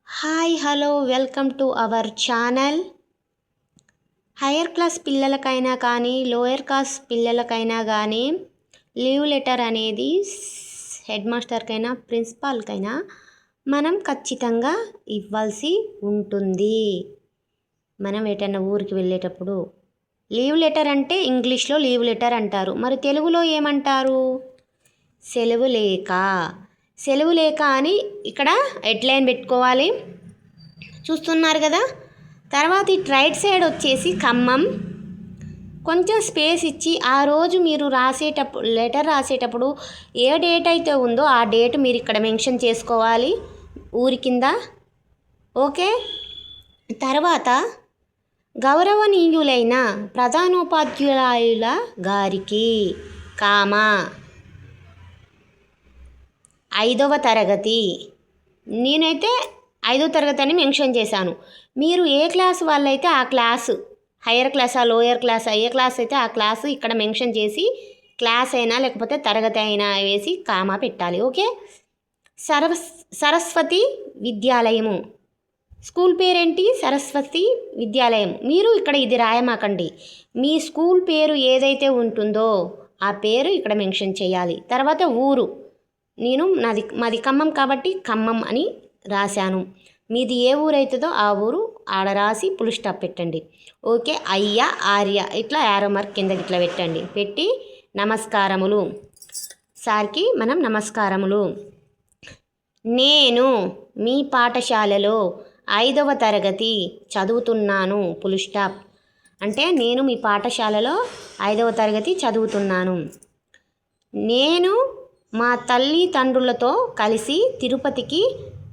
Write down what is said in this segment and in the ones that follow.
Hi hello welcome to our channel. Higher class పిల్లలకైనా కానీ lower class పిల్లలకైనా కానీ లీవ్ లెటర్ అనేది హెడ్ మాస్టర్కైనా ప్రిన్సిపాల్కైనా మనం ఖచ్చితంగా ఇవ్వాల్సి ఉంటుంది. మనం ఎటన్నా ఊరికి వెళ్ళేటప్పుడు లీవ్ లెటర్ అంటే ఇంగ్లీష్లో లీవ్ లెటర్ అంటారు. మరి తెలుగులో ఏమంటారు? సెలవు లేఖ. సెలవు లేఖ అని ఇక్కడ హెడ్లైన్ పెట్టుకోవాలి. చూస్తున్నారు కదా. తర్వాత ఇటు రైట్ సైడ్ వచ్చేసి ఖమ్మం. కొంచెం స్పేస్ ఇచ్చి ఆ రోజు మీరు లెటర్ రాసేటప్పుడు ఏ డేట్ అయితే ఉందో ఆ డేట్ మీరు ఇక్కడ మెన్షన్ చేసుకోవాలి ఊరి కింద. ఓకే. తర్వాత గౌరవనీయులైన ప్రధానోపాధ్యాయుల గారికి, 5వ తరగతి. నేనైతే 5వ తరగతి అని మెన్షన్ చేశాను. మీరు ఏ క్లాస్ వాళ్ళైతే ఆ క్లాసు, హయ్యర్ క్లాసా లోయర్ క్లాసా, ఏ క్లాస్ అయితే ఆ క్లాసు ఇక్కడ మెన్షన్ చేసి క్లాస్ అయినా లేకపోతే తరగతి అయినా వేసి కామా పెట్టాలి. ఓకే. సరస్వతి విద్యాలయము. స్కూల్ పేరేంటి? సరస్వతి విద్యాలయం. మీరు ఇక్కడ ఇది రాయమాకండి. మీ స్కూల్ పేరు ఏదైతే ఉంటుందో ఆ పేరు ఇక్కడ మెన్షన్ చేయాలి. తర్వాత ఊరు. మాది ఖమ్మం కాబట్టి ఖమ్మం అని రాశాను. మీది ఏ ఊరు అవుతుందో ఆ ఊరు ఆడ రాసి ఫుల్ స్టాప్ పెట్టండి. ఓకే. అయ్య, ఆర్య ఇట్లా యారో మార్క్ కిందకి ఇట్లా పెట్టండి. పెట్టి నమస్కారములు. సార్కి మనం నమస్కారములు. నేను మీ పాఠశాలలో 5వ తరగతి చదువుతున్నాను. Full stop. అంటే నేను మీ పాఠశాలలో 5వ తరగతి చదువుతున్నాను. నేను మా తల్లిదండ్రులతో కలిసి తిరుపతికి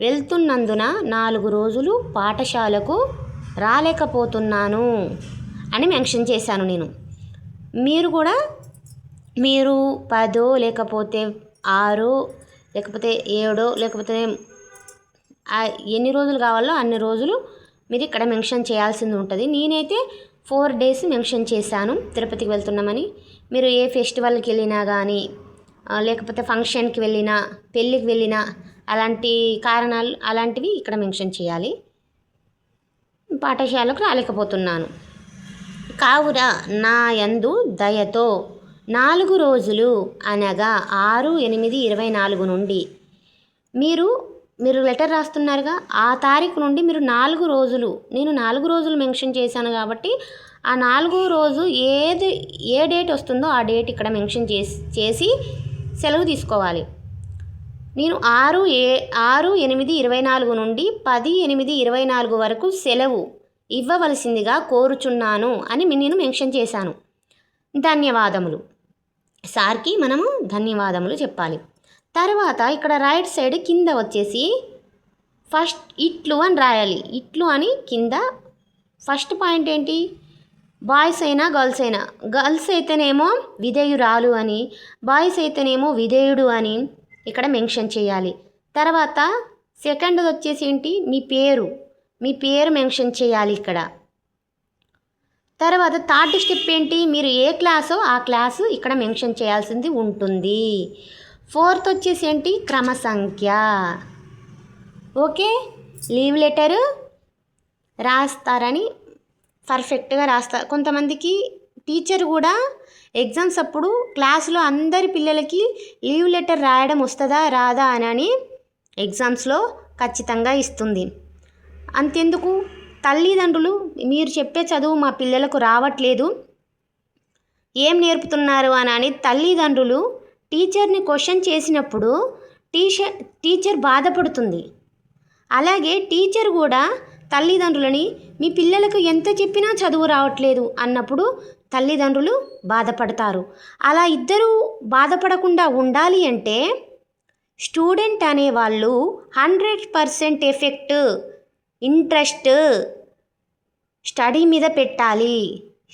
వెళ్తున్నందున 4 రోజులు పాఠశాలకు రాలేకపోతున్నాను అని మెన్షన్ చేశాను నేను. మీరు కూడా మీరు 10 లేకపోతే 6 లేకపోతే 7 లేకపోతే ఎన్ని రోజులు కావాలో అన్ని రోజులు మీరు ఇక్కడ మెన్షన్ చేయాల్సింది ఉంటుంది. నేనైతే 4 డేస్ మెన్షన్ చేశాను తిరుపతికి వెళ్తున్నామని. మీరు ఏ ఫెస్టివల్కి వెళ్ళినా కానీ లేకపోతే ఫంక్షన్కి వెళ్ళినా పెళ్ళికి వెళ్ళినా అలాంటి కారణాలు అలాంటివి ఇక్కడ మెన్షన్ చేయాలి. పాఠశాలకు రాలేకపోతున్నాను కావున నా యందు దయతో 4 రోజులు అనగా 6/8/24 నుండి మీరు లెటర్ రాస్తున్నారుగా ఆ తారీఖు నుండి మీరు 4 రోజులు, నేను 4 రోజులు మెన్షన్ చేశాను కాబట్టి ఆ 4వ రోజు ఏ డేట్ వస్తుందో ఆ డేట్ ఇక్కడ మెన్షన్ చేసి సెలవు తీసుకోవాలి. నేను 6/8/24 నుండి 10/8/24 వరకు సెలవు ఇవ్వవలసిందిగా కోరుచున్నాను అని నేను మెన్షన్ చేశాను. ధన్యవాదములు. సార్కి మనము ధన్యవాదములు చెప్పాలి. తర్వాత ఇక్కడ రైట్ సైడ్ కింద వచ్చేసి ఫస్ట్ ఇట్లు అని రాయాలి. ఇట్లు అని కింద ఫస్ట్ పాయింట్ ఏంటి? బాయ్స్ అయినా గర్ల్స్ అయినా, గర్ల్స్ అయితేనేమో విధేయురాలు అని, బాయ్స్ అయితేనేమో విధేయుడు అని ఇక్కడ మెన్షన్ చేయాలి. తర్వాత సెకండ్ వచ్చేసి ఏంటి? మీ పేరు మెన్షన్ చేయాలి ఇక్కడ. తర్వాత థర్డ్ స్టెప్ ఏంటి? మీరు ఏ క్లాసో ఆ క్లాసు ఇక్కడ మెన్షన్ చేయాల్సింది ఉంటుంది. ఫోర్త్ వచ్చేసి ఏంటి? క్రమ సంఖ్య. ఓకే. లీవ్ లెటరు రాస్తారని పర్ఫెక్ట్గా రాస్తారు. కొంతమందికి టీచర్ కూడా ఎగ్జామ్స్ అప్పుడు క్లాసులో అందరి పిల్లలకి లీవ్ లెటర్ రాయడం వస్తుందా రాదా అని ఎగ్జామ్స్లో ఖచ్చితంగా ఇస్తుంది. అంతెందుకు, తల్లిదండ్రులు మీరు చెప్పే చదువు మా పిల్లలకు రావట్లేదు, ఏం నేర్పుతున్నారు అని తల్లిదండ్రులు టీచర్ని క్వశ్చన్ చేసినప్పుడు టీచర్ బాధపడుతుంది. అలాగే టీచర్ కూడా తల్లిదండ్రులని మీ పిల్లలకు ఎంత చెప్పినా చదువు రావట్లేదు అన్నప్పుడు తల్లిదండ్రులు బాధపడతారు. అలా ఇద్దరూ బాధపడకుండా ఉండాలి అంటే స్టూడెంట్ అనేవాళ్ళు 100% ఎఫెక్ట్, ఇంట్రెస్ట్ స్టడీ మీద పెట్టాలి.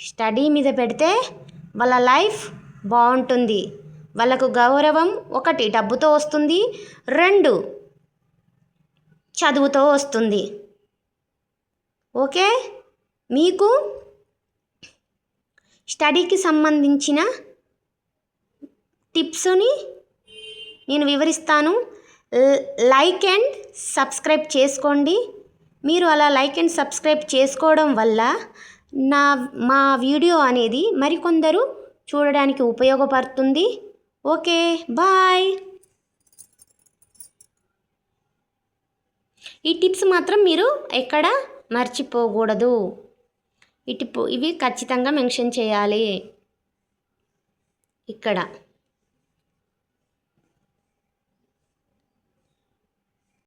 స్టడీ మీద పెడితే వాళ్ళ లైఫ్ బాగుంటుంది. వాళ్ళకు గౌరవం 1 డబ్బుతో వస్తుంది, 2 చదువుతో వస్తుంది. ఓకే. మీకు స్టడీకి సంబంధించిన టిప్స్ని నేను వివరిస్తాను. లైక్ అండ్ సబ్స్క్రైబ్ చేసుకోండి. మీరు అలా లైక్ అండ్ సబ్స్క్రైబ్ చేసుకోవడం వల్ల మా వీడియో అనేది మరికొందరు చూడడానికి ఉపయోగపడుతుంది. Okay, bye. ఈ టిప్స్ మాత్రం మీరు ఎక్కడ మర్చిపోకూడదు. ఇవి ఖచ్చితంగా మెన్షన్ చేయాలి ఇక్కడ.